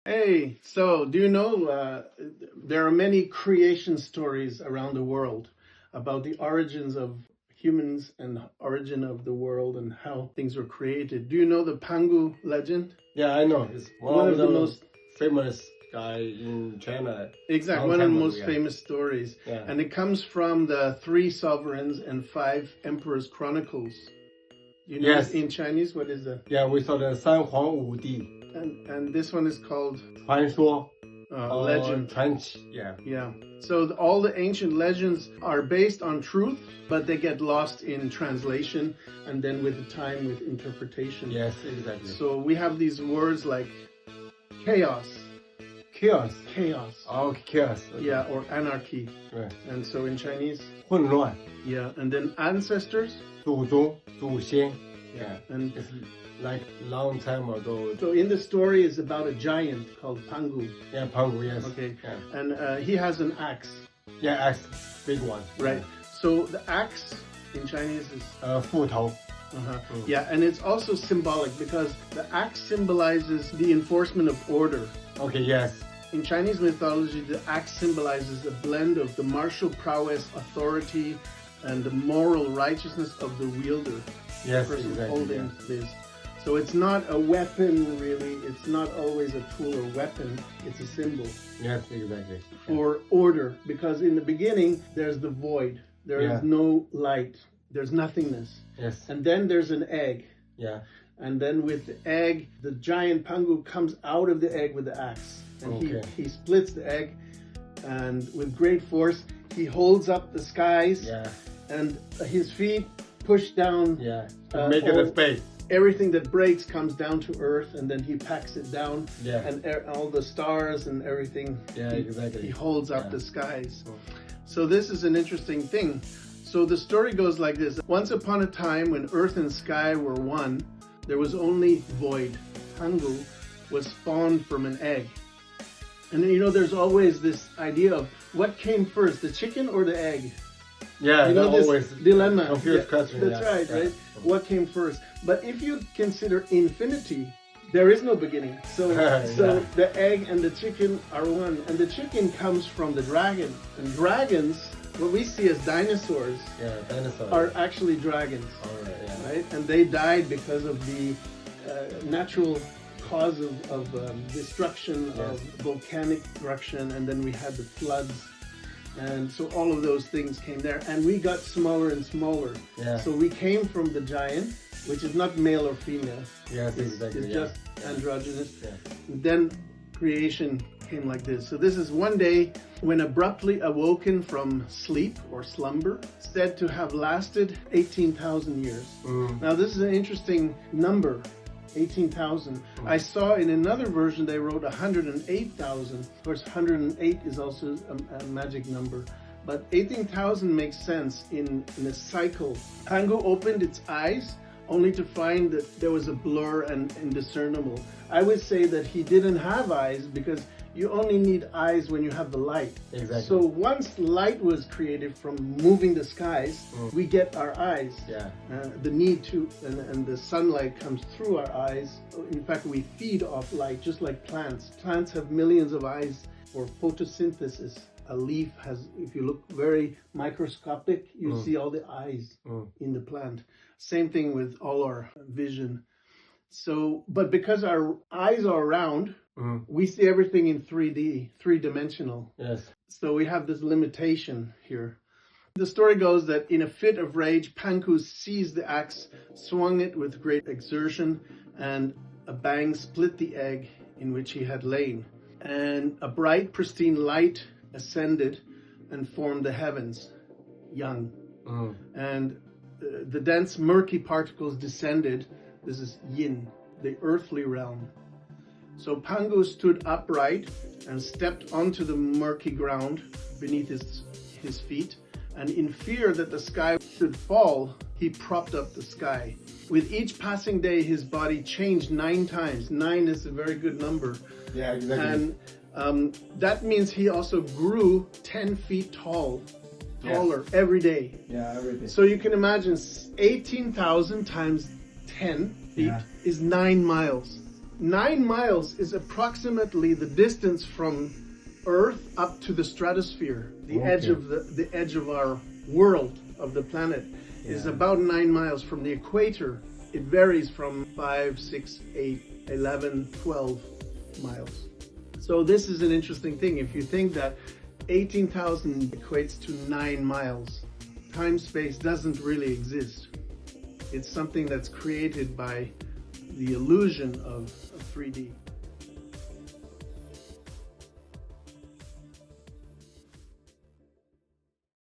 Hey, so do you know there are many creation stories around the world about the origins of humans and the origin of the world and how things were created. Do you know the Pangu legend? Yeah, I know. It's One one of of the the most famous guy in China. exact Long one of the time ago, most yeah. famous stories, Yeah. and it comes from the Three Sovereigns and Five Emperors Chronicles. You know Yes. in Chinese what is that? Yeah, we saw the 三皇五帝 And this one is called 传说 legend. 传奇. Yeah. Yeah. So all the ancient legends are based on truth, but they get lost in translation and then with the time with interpretation. Yes, exactly. So we have these words like chaos. Chaos. Chaos. Oh, chaos. Okay. Yeah, or anarchy. Right. And so in Chinese, 混乱 yeah. And then ancestors. 祖宗祖先 Yeah. And It's like long time ago. so in the story is about a giant called Pangu. Yeah, Pangu, yes. Okay. Yeah. And he has an axe. Yeah, axe, big one. Right. So the axe in Chinese is 斧头 yeah, and it's also symbolic because the axe symbolizes the enforcement of order. Okay, yes. In Chinese mythology, the axe symbolizes a blend of the martial prowess, authority, and the moral righteousness of the wielder. Yes, The person exactly. holding this. So it's not a weapon, really. It's not always a tool or weapon. It's a symbol Yes, exactly. for order. Because in the beginning, there's the void. There is Yeah. no light. There's nothingness. Yes. And then there's an egg. Yeah. And then with the egg, the giant Pangu comes out of the egg with the axe. And Okay. he splits the egg. And with great force, he holds up the skies. Yeah. And his feet push down. Yeah. all- Make it a space. Everything that breaks comes down to earth. And then he packs it down. Yeah. And all the stars and everything. Yeah, he, exactly. He holds up Yeah. the skies. Oh. So this is an interesting thing. So the story goes like this. Once upon a time when earth and sky were one, there was only void. Pangu was spawned from an egg. And then, there's always this idea of what came first, the chicken or the egg? Yeah, You know that this always dilemma. confused Yeah, question. That's yeah. right, Yeah. right? What came first? But if you consider infinity, there is no beginning. So, Yeah. the egg and the chicken are one. And the chicken comes from the dragon. And dragons, what we see as dinosaurs, Yeah, dinosaur. are actually dragons, Alright, yeah. right? And they died because of the natural cause of destruction, Yes. of volcanic eruption, and then we had the floods. And so all of those things came there, and we got smaller and smaller. Yeah. So we came from the giant, which is not male or female. Yes, exactly. It's yeah. just androgynous. Yeah. Then creation came like this. So this is one day when abruptly awoken from sleep or slumber, said to have lasted 18,000 years. Now this is an interesting number, 18,000. I saw in another version they wrote 108,000. Of course, 108 is also a magic number. But 18,000 makes sense in a cycle. Pangu opened its eyes only to find that there was a blur and indiscernible. I would say that he didn't have eyes because you only need eyes when you have the light. Exactly. So once light was created from moving the skies, we get our eyes. Yeah. The need to, and the sunlight comes through our eyes. In fact, we feed off light just like plants. Plants have millions of eyes for photosynthesis. A leaf has, if you look very microscopic, you see all the eyes in the plant. Same thing with all our vision. So, but because our eyes are round, we see everything in 3D, three-dimensional. Yes. So we have this limitation here. The story goes that in a fit of rage, Pangu seized the axe, swung it with great exertion, and a bang split the egg in which he had lain. And a bright, pristine light ascended and formed the heavens, young. And the dense, murky particles descended. This is yin, the earthly realm. So Pangu stood upright and stepped onto the murky ground beneath his feet. And in fear that the sky should fall, he propped up the sky. With each passing day, his body changed 9 times. 9 is a very good number. Yeah, exactly. And that means he also grew 10 feet taller every day. Yeah, everything. So you can imagine 18,000 times 10 feet is 9 miles. 9 miles is approximately the distance from Earth up to the stratosphere. The edge of the edge of our world, of the planet, is about 9 miles from the equator. It varies from 5, 6, 8, 11, 12 miles. So this is an interesting thing. If you think that 18,000 equates to 9 miles, time-space doesn't really exist. It's something that's created by the illusion of 3D.